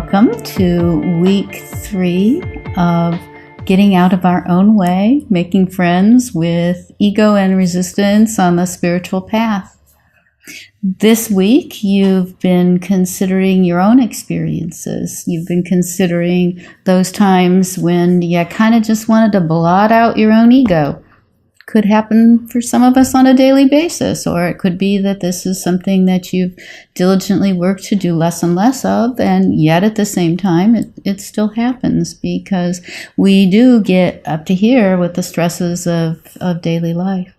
Welcome to week 3 of getting out of our own way, making friends with ego and resistance on the spiritual path. This week, you've been considering your own experiences. You've been considering those times when you kind of just wanted to blot out your own ego. Could happen for some of us on a daily basis, or it could be that this is something that you've diligently worked to do less and less of, and yet at the same time it still happens because we do get up to here with the stresses of daily life.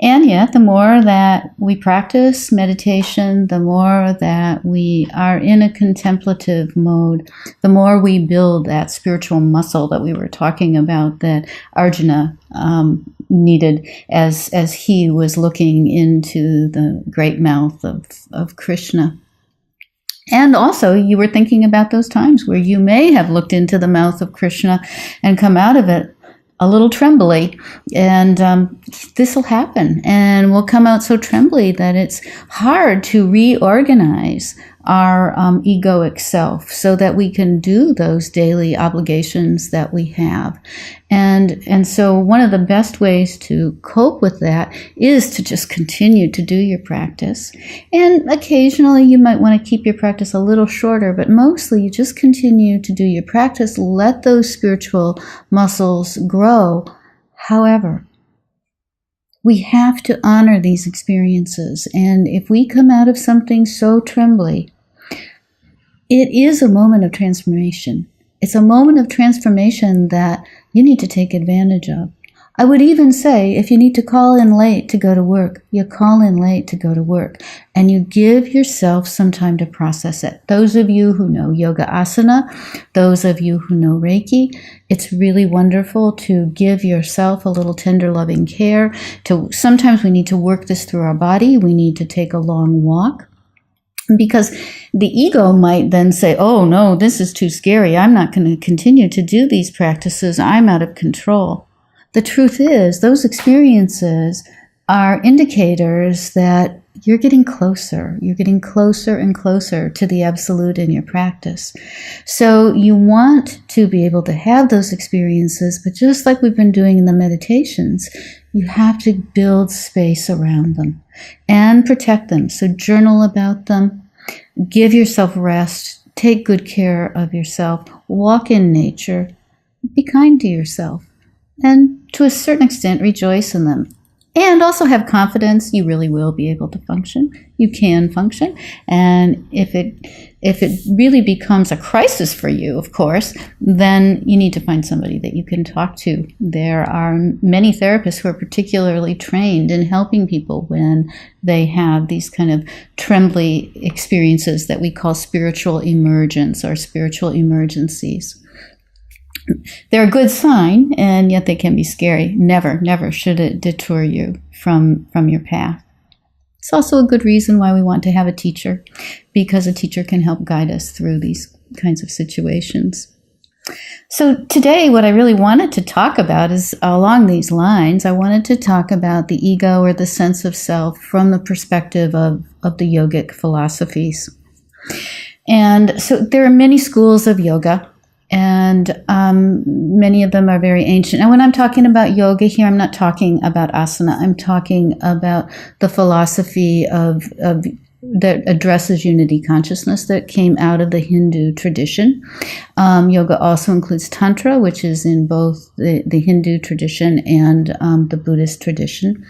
And yet, the more that we practice meditation, the more that we are in a contemplative mode, the more we build that spiritual muscle that we were talking about that Arjuna needed as he was looking into the great mouth of Krishna. And also, you were thinking about those times where you may have looked into the mouth of Krishna and come out of it a little trembly, and this will happen, and we'll come out so trembly that it's hard to reorganize our egoic self so that we can do those daily obligations that we have. And so one of the best ways to cope with that is to just continue to do your practice. And occasionally you might want to keep your practice a little shorter, but mostly you just continue to do your practice. Let those spiritual muscles grow. However, we have to honor these experiences. And if we come out of something so trembly, it is a moment of transformation. It's a moment of transformation that you need to take advantage of. I would even say if you need to call in late to go to work, you call in late to go to work, and you give yourself some time to process it. Those of you who know yoga asana, those of you who know Reiki, it's really wonderful to give yourself a little tender, loving care. Sometimes we need to work this through our body. We need to take a long walk. Because the ego might then say, oh no, this is too scary. I'm not going to continue to do these practices. I'm out of control. The truth is, those experiences are indicators that you're getting closer. You're getting closer and closer to the absolute in your practice. So you want to be able to have those experiences, but just like we've been doing in the meditations, you have to build space around them and protect them. So journal about them, give yourself rest, take good care of yourself, walk in nature, be kind to yourself, and to a certain extent rejoice in them. And also have confidence you really will be able to function. You can function. And if it really becomes a crisis for you, of course, then you need to find somebody that you can talk to. There are many therapists who are particularly trained in helping people when they have these kind of trembly experiences that we call spiritual emergence or spiritual emergencies. They're a good sign, and yet they can be scary. Never, never should it detour you from your path. It's also a good reason why we want to have a teacher, because a teacher can help guide us through these kinds of situations. So today, what I really wanted to talk about is along these lines. I wanted to talk about the ego or the sense of self from the perspective of the yogic philosophies. And so there are many schools of yoga. And many of them are very ancient. And when I'm talking about yoga here, I'm not talking about asana. I'm talking about the philosophy that addresses unity consciousness that came out of the Hindu tradition. Yoga also includes Tantra, which is in both the Hindu tradition and the Buddhist tradition.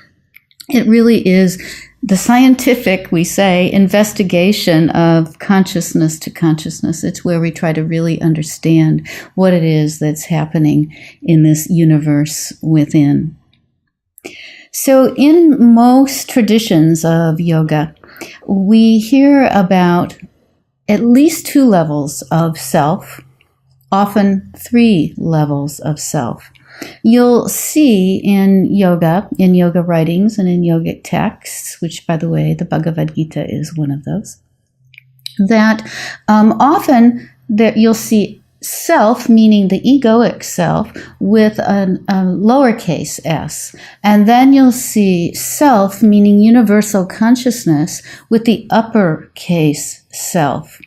It really is the scientific, we say, investigation of consciousness to consciousness. It's where we try to really understand what it is that's happening in this universe within. So in most traditions of yoga, we hear about at least 2 levels of self, often 3 levels of self. You'll see in yoga writings and in yogic texts, which, by the way, the Bhagavad Gita is one of those, that often that you'll see self, meaning the egoic self, with a lowercase s. And then you'll see self, meaning universal consciousness, with the uppercase self.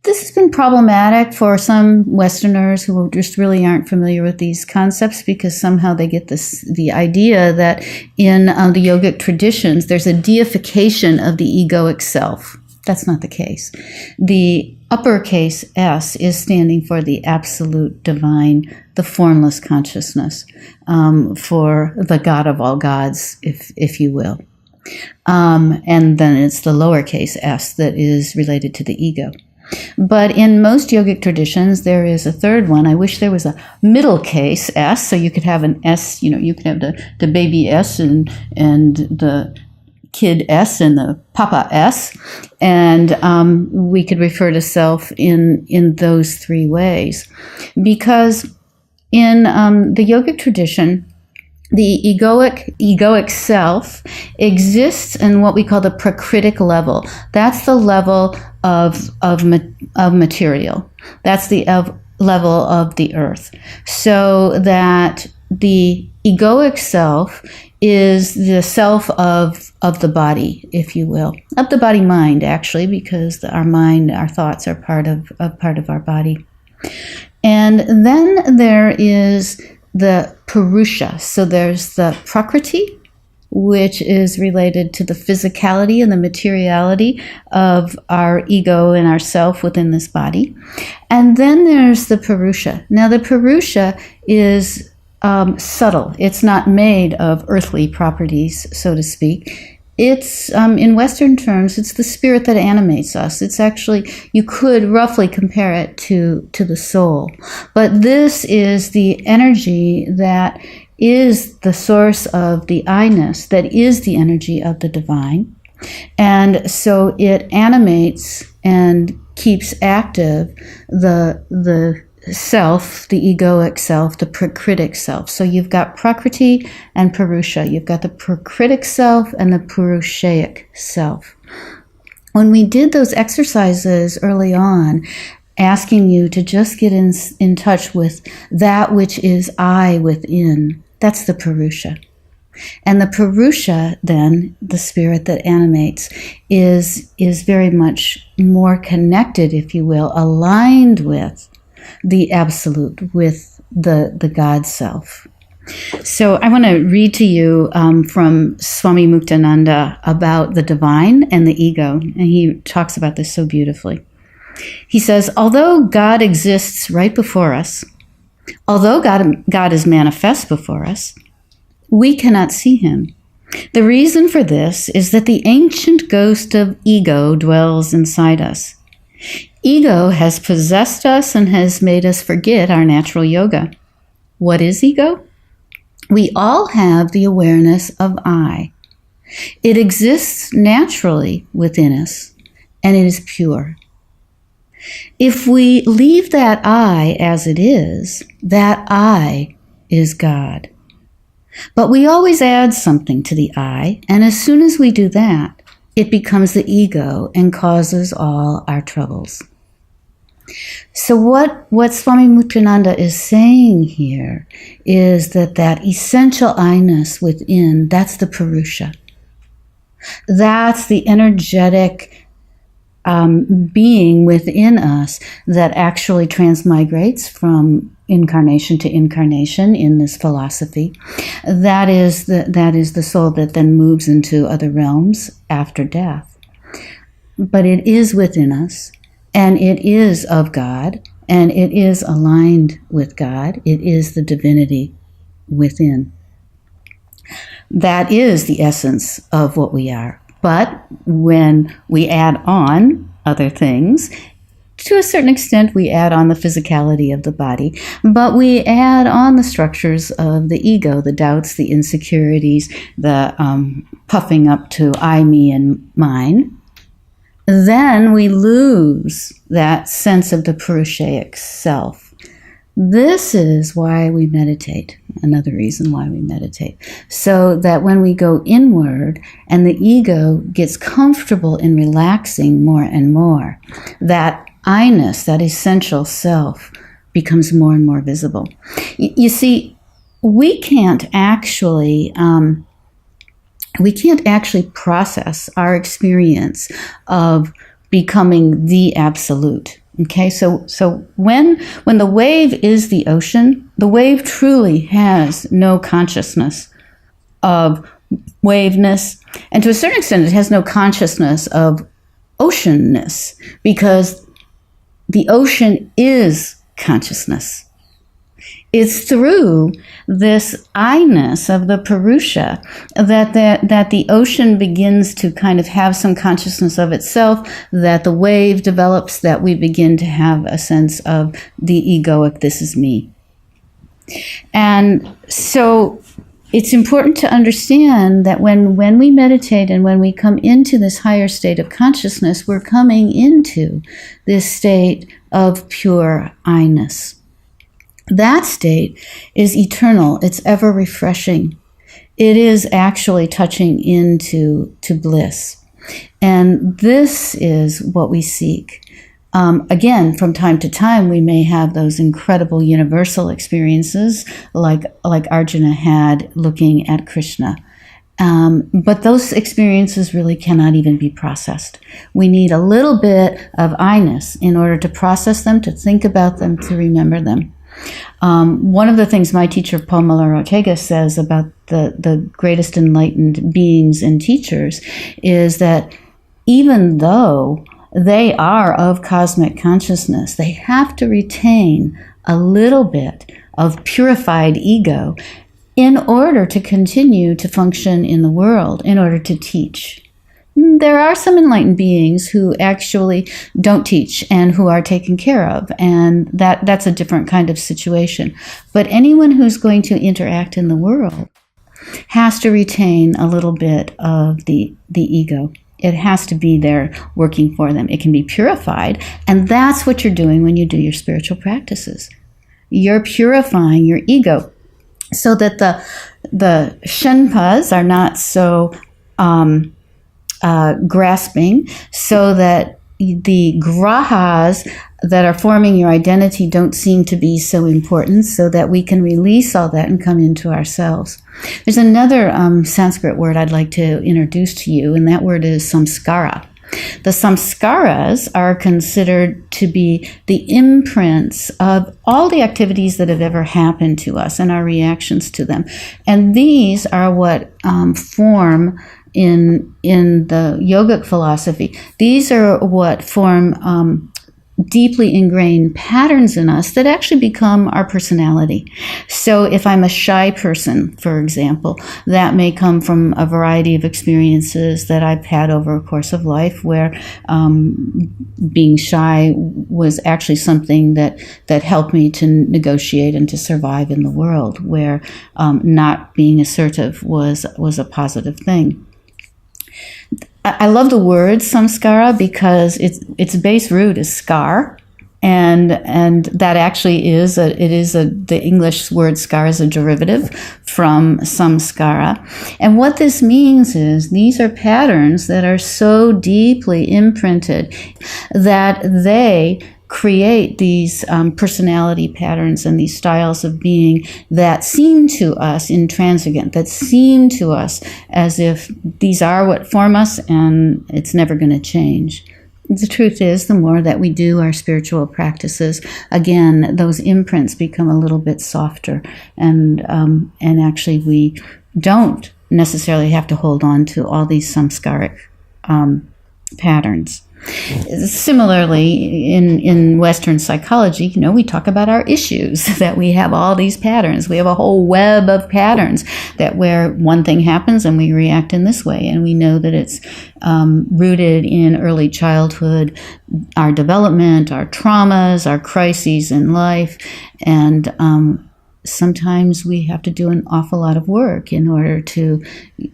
This has been problematic for some Westerners who just really aren't familiar with these concepts, because somehow they get the idea that in the yogic traditions there's a deification of the egoic self. That's not the case. The uppercase S is standing for the absolute divine, the formless consciousness, for the God of all gods, if you will. And then it's the lowercase s that is related to the ego. But in most yogic traditions, there is a third one. I wish there was a middle case S, so you could have an S, you could have the baby S and the kid S and the papa S, and we could refer to self in those three ways. Because in the yogic tradition, the egoic self exists in what we call the prakritic level. That's the level of material. That's the level of the earth. So that the egoic self is the self of the body, if you will, of the body mind, actually, because our mind, our thoughts are part of our body. And then there is the Purusha. So there's the Prakriti, which is related to the physicality and the materiality of our ego and our self within this body. And then there's the Purusha. Now the Purusha is subtle. It's not made of earthly properties, so to speak. It's, in Western terms, it's the spirit that animates us. It's actually, you could roughly compare it to the soul. But this is the energy that is the source of the I-ness, that is the energy of the divine. And so it animates and keeps active the self, the egoic self, the prakritic self. So you've got Prakriti and Purusha. You've got the prakritic self and the Purushaic self. When we did those exercises early on, asking you to just get in touch with that which is I within, that's the Purusha. And the Purusha, then, the spirit that animates, is very much more connected, if you will, aligned with the absolute, with the God self. So I want to read to you from Swami Muktananda about the divine and the ego, and he talks about this so beautifully. He says, although God exists right before us, although God is manifest before us, we cannot see him. The reason for this is that the ancient ghost of ego dwells inside us. Ego has possessed us and has made us forget our natural yoga. What is ego? We all have the awareness of I. It exists naturally within us, and it is pure. If we leave that I as it is, that I is God. But we always add something to the I, and as soon as we do that, it becomes the ego and causes all our troubles. So what Swami Muktananda is saying here is that essential I-ness within, that's the Purusha. That's the energetic being within us that actually transmigrates from incarnation to incarnation in this philosophy. That is the soul that then moves into other realms after death. But it is within us, and it is of God, and it is aligned with God. It is the divinity within. That is the essence of what we are. But when we add on other things, to a certain extent, we add on the physicality of the body, but we add on the structures of the ego, the doubts, the insecurities, the puffing up to I, me, and mine. Then we lose that sense of the Purushaic self. This is why we meditate, another reason why we meditate, so that when we go inward and the ego gets comfortable in relaxing more and more, that I-ness, that essential self, becomes more and more visible. You see, we can't actually process our experience of becoming the absolute Okay, so when the wave is the ocean, the wave truly has no consciousness of waveness, and to a certain extent it has no consciousness of oceanness, because the ocean is consciousness. It's through this I-ness of the Purusha that the ocean begins to kind of have some consciousness of itself, that the wave develops, that we begin to have a sense of the egoic, this is me. And so it's important to understand that when we meditate and when we come into this higher state of consciousness, we're coming into this state of pure I-ness. That state is eternal. It's ever refreshing. It is actually touching into bliss. And this is what we seek. Again, from time to time, we may have those incredible universal experiences like Arjuna had looking at Krishna. But those experiences really cannot even be processed. We need a little bit of I-ness in order to process them, to think about them, to remember them. One of the things my teacher, Paul Muller-Ortega, says about the greatest enlightened beings and teachers is that even though they are of cosmic consciousness, they have to retain a little bit of purified ego in order to continue to function in the world, in order to teach. There are some enlightened beings who actually don't teach and who are taken care of, and that's a different kind of situation. But anyone who's going to interact in the world has to retain a little bit of the ego. It has to be there working for them. It can be purified, and that's what you're doing when you do your spiritual practices. You're purifying your ego so that the shenpas are not so grasping, so that the grahas that are forming your identity don't seem to be so important, so that we can release all that and come into ourselves. There's another Sanskrit word I'd like to introduce to you, and that word is samskara. The samskaras are considered to be the imprints of all the activities that have ever happened to us and our reactions to them. And these are what form in the yogic philosophy. These are what form deeply ingrained patterns in us that actually become our personality. So if I'm a shy person, for example, that may come from a variety of experiences that I've had over a course of life where being shy was actually something that helped me to negotiate and to survive in the world, where not being assertive was a positive thing. I love the word samskara because its base root is scar, and that actually the English word scar is a derivative from samskara. And what this means is these are patterns that are so deeply imprinted that they create these personality patterns and these styles of being that seem to us intransigent, that seem to us as if these are what form us and it's never going to change. The truth is, the more that we do our spiritual practices, again, those imprints become a little bit softer, and actually we don't necessarily have to hold on to all these samskaric patterns. Similarly, in Western psychology, we talk about our issues, that we have all these patterns. We have a whole web of patterns that where one thing happens and we react in this way. And we know that it's rooted in early childhood, our development, our traumas, our crises in life. And sometimes we have to do an awful lot of work in order to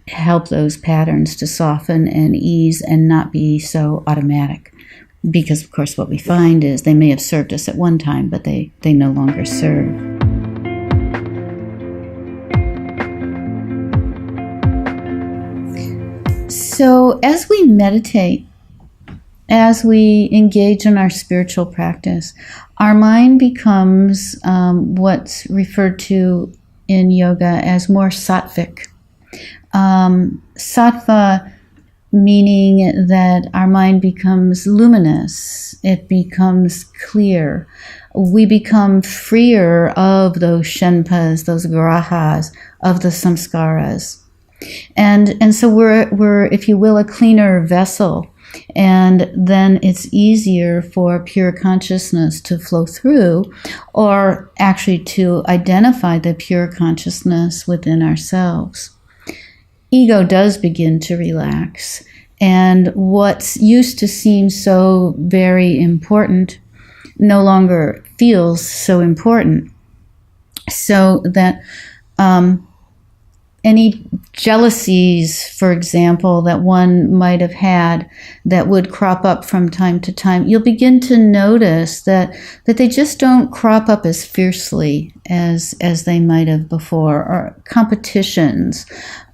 help those patterns to soften and ease and not be so automatic. Because, of course, what we find is they may have served us at one time, but they no longer serve. So as we meditate, as we engage in our spiritual practice, our mind becomes what's referred to in yoga as more sattvic. Sattva meaning that our mind becomes luminous, it becomes clear. We become freer of those shenpas, those grahas, of the samskaras. And so we're, if you will, a cleaner vessel. And then it's easier for pure consciousness to flow through, or actually to identify the pure consciousness within ourselves. Ego does begin to relax, and what used to seem so very important no longer feels so important. So that any jealousies, for example, that one might have had that would crop up from time to time, you'll begin to notice that they just don't crop up as fiercely as they might have before, or competitions.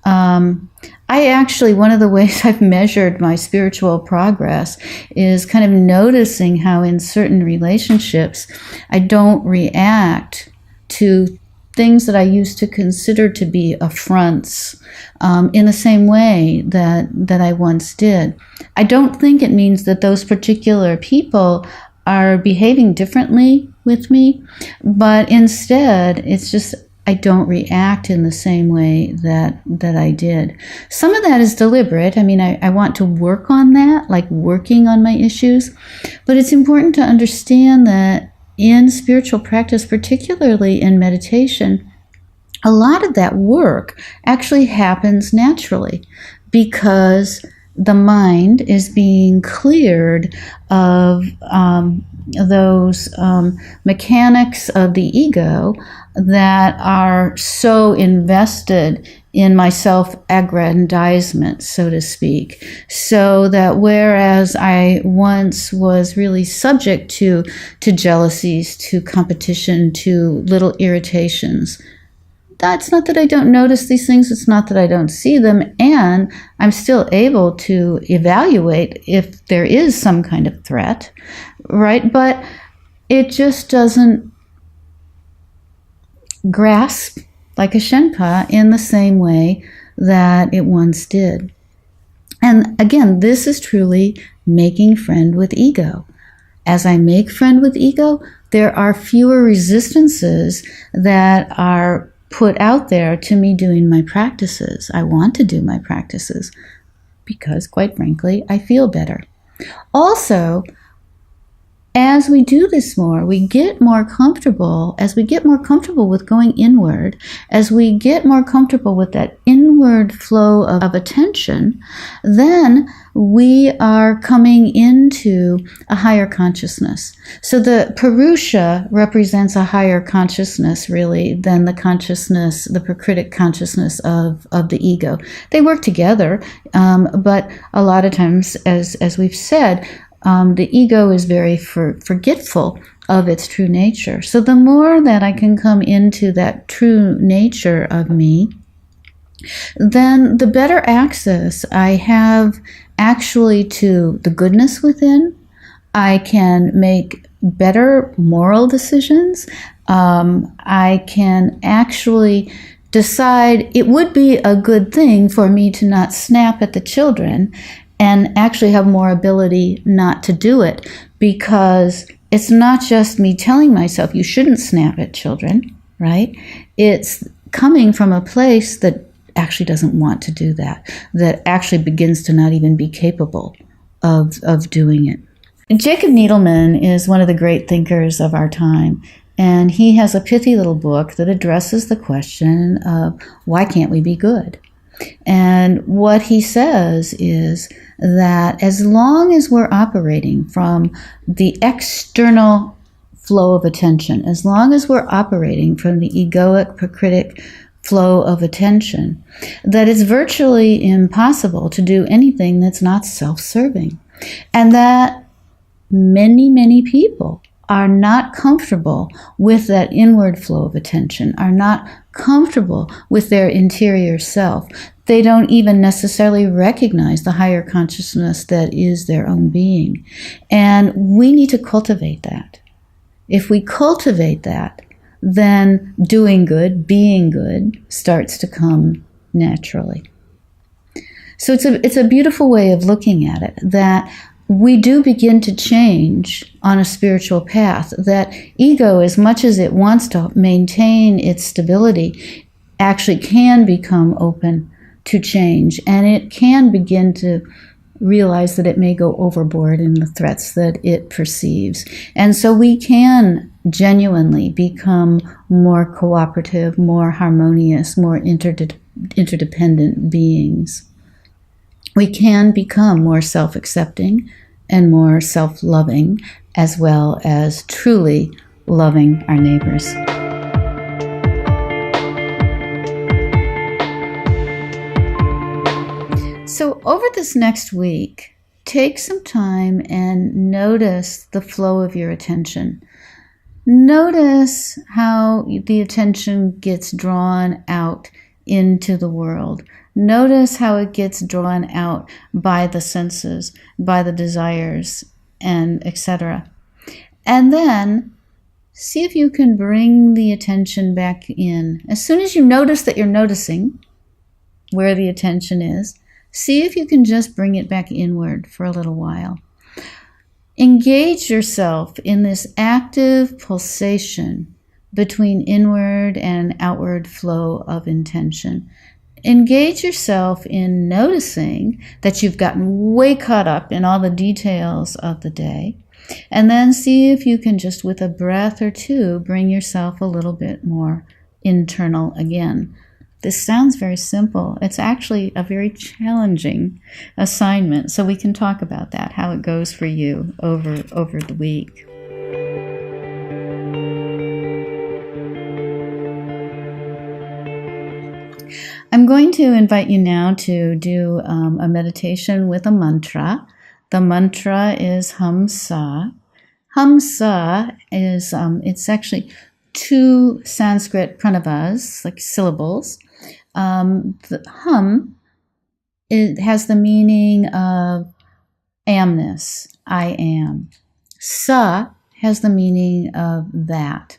I actually, one of the ways I've measured my spiritual progress is kind of noticing how in certain relationships I don't react to things that I used to consider to be affronts in the same way that I once did. I don't think it means that those particular people are behaving differently with me, but instead it's just I don't react in the same way that I did. Some of that is deliberate. I mean, I want to work on that, like working on my issues, but it's important to understand that in spiritual practice, particularly in meditation, a lot of that work actually happens naturally because the mind is being cleared of those mechanics of the ego that are so invested in my self-aggrandizement, so to speak. So that whereas I once was really subject to jealousies, to competition, to little irritations, it's not that I don't notice these things, it's not that I don't see them, and I'm still able to evaluate if there is some kind of threat, right? But it just doesn't grasp like a Shenpa in the same way that it once did. And again, this is truly making friend with ego. As I make friend with ego, there are fewer resistances that are put out there to me doing my practices. I want to do my practices because, quite frankly, I feel better. Also, as we do this more, we get more comfortable. As we get more comfortable with going inward, as we get more comfortable with that inward flow of attention, then we are coming into a higher consciousness. So the Purusha represents a higher consciousness, really, than the consciousness, the Prakritic consciousness of the ego. They work together, but a lot of times, as we've said, the ego is very forgetful of its true nature. So the more that I can come into that true nature of me, then the better access I have actually to the goodness within. I can make better moral decisions. I can actually decide it would be a good thing for me to not snap at the children, and actually have more ability not to do it, because it's not just me telling myself you shouldn't snap at children, right? It's coming from a place that actually doesn't want to do that, that actually begins to not even be capable of doing it. Jacob Needleman is one of the great thinkers of our time, and he has a pithy little book that addresses the question of why can't we be good? And what he says is that as long as we're operating from the external flow of attention, as long as we're operating from the egoic, Prakritic flow of attention, that it's virtually impossible to do anything that's not self-serving. And that many, many people are not comfortable with that inward flow of attention, are not comfortable with their interior self. They don't even necessarily recognize the higher consciousness that is their own being. And we need to cultivate that. If we cultivate that, then doing good, being good, starts to come naturally. So it's a beautiful way of looking at it, that we do begin to change on a spiritual path, that ego, as much as it wants to maintain its stability, actually can become open to change, and it can begin to realize that it may go overboard in the threats that it perceives. And so we can genuinely become more cooperative, more harmonious, more interdependent beings. We can become more self-accepting and more self-loving, as well as truly loving our neighbors. So over this next week, take some time and notice the flow of your attention. Notice how the attention gets drawn out into the world. Notice how it gets drawn out by the senses, by the desires, and etc. And then see if you can bring the attention back in. As soon as you notice that you're noticing where the attention is, see if you can just bring it back inward for a little while. Engage yourself in this active pulsation between inward and outward flow of intention. Engage yourself in noticing that you've gotten way caught up in all the details of the day, and then see if you can just, with a breath or two, bring yourself a little bit more internal again. This sounds very simple. It's actually a very challenging assignment, so we can talk about that, how it goes for you over the week. I'm going to invite you now to do a meditation with a mantra. The mantra is Hum Sa. Hum Sa is, it's actually 2 Sanskrit pranavas, like syllables. The hum, it has the meaning of amness, I am. Sa has the meaning of that.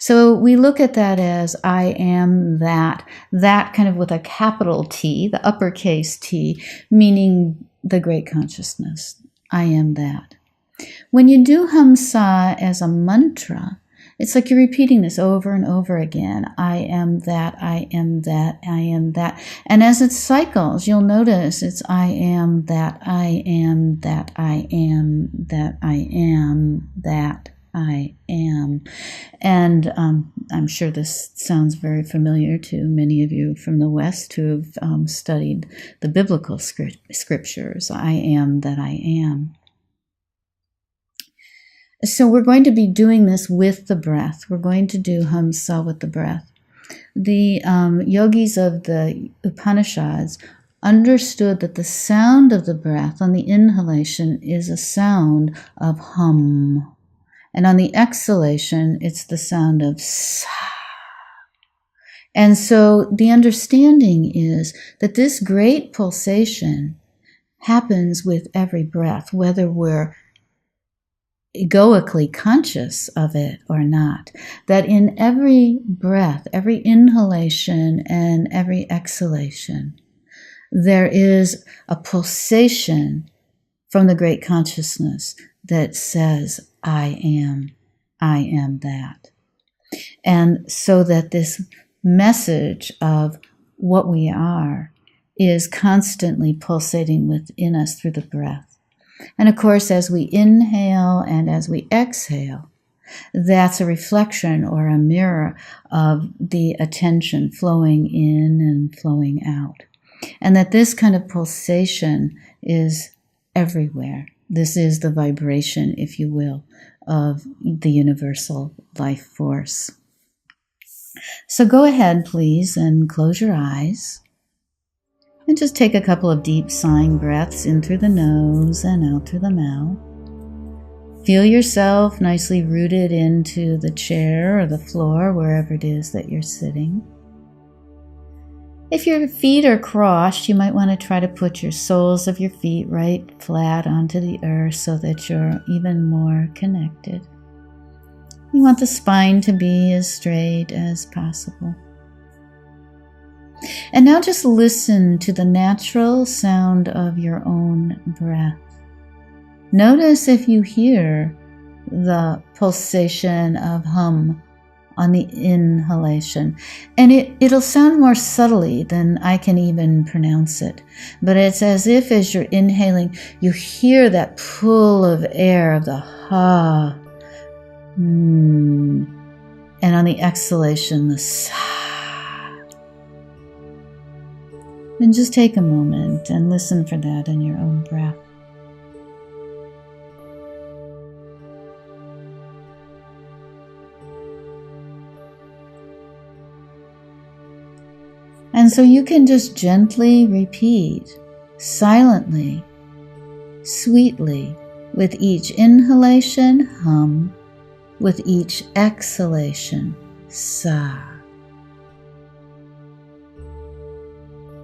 So we look at that as I am that kind of with a capital T, the uppercase T, meaning the great consciousness. I am that. When you do Hum Sa as a mantra, it's like you're repeating this over and over again. I am that, I am that, I am that. And as it cycles, you'll notice it's I am that, I am that, I am that, I am that, I am. And I'm sure this sounds very familiar to many of you from the West who have studied the biblical scriptures. I am that I am. So we're going to be doing this with the breath. We're going to do Hum Sa with the breath. The yogis of the Upanishads understood that the sound of the breath on the inhalation is a sound of hum. And on the exhalation, it's the sound of sa. And so the understanding is that this great pulsation happens with every breath, whether we're egoically conscious of it or not, that in every breath, every inhalation and every exhalation, there is a pulsation from the great consciousness that says, I am that. And so that this message of what we are is constantly pulsating within us through the breath. And of course, as we inhale and as we exhale, that's a reflection or a mirror of the attention flowing in and flowing out. And that this kind of pulsation is everywhere. This is the vibration, if you will, of the universal life force. So go ahead, please, and close your eyes. And just take a couple of deep sighing breaths in through the nose and out through the mouth. Feel yourself nicely rooted into the chair or the floor, wherever it is that you're sitting. If your feet are crossed, you might want to try to put your soles of your feet right flat onto the earth so that you're even more connected. You want the spine to be as straight as possible. And now just listen to the natural sound of your own breath. Notice if you hear the pulsation of hum on the inhalation. And it'll sound more subtly than I can even pronounce it. But it's as if as you're inhaling, you hear that pull of air of the ha. And on the exhalation, the sa. And just take a moment and listen for that in your own breath. And so you can just gently repeat, silently, sweetly, with each inhalation, hum, with each exhalation, sa.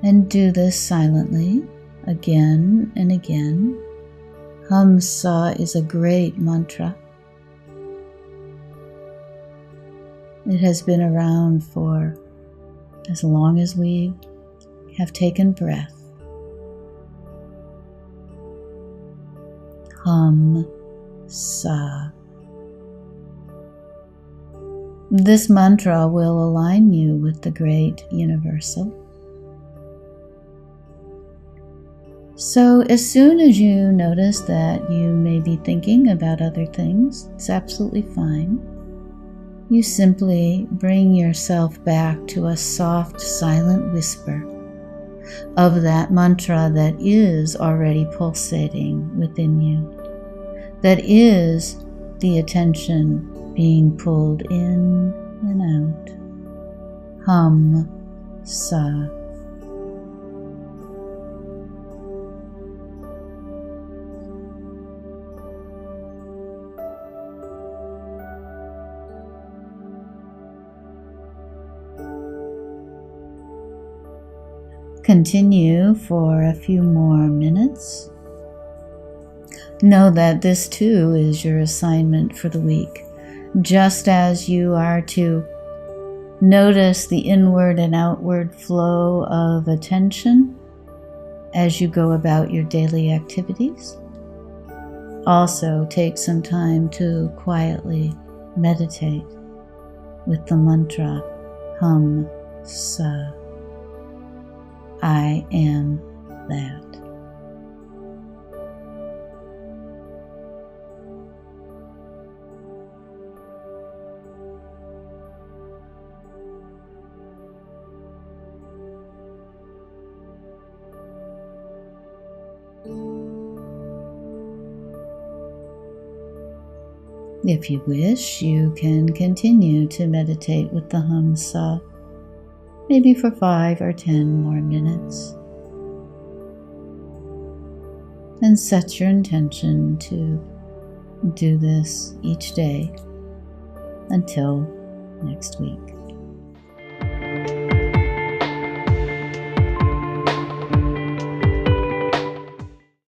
And do this silently, again and again. Hum sa is a great mantra. It has been around for as long as we have taken breath. Hum sa. This mantra will align you with the great universal. So as soon as you notice that you may be thinking about other things, it's absolutely fine. You simply bring yourself back to a soft, silent whisper of that mantra that is already pulsating within you, that is the attention being pulled in and out. Hum sa. Continue for a few more minutes. Know that this too is your assignment for the week. Just as you are to notice the inward and outward flow of attention as you go about your daily activities, also take some time to quietly meditate with the mantra hum sa. I am that. If you wish, you can continue to meditate with the hum sa, maybe for 5 or 10 more minutes. And set your intention to do this each day until next week.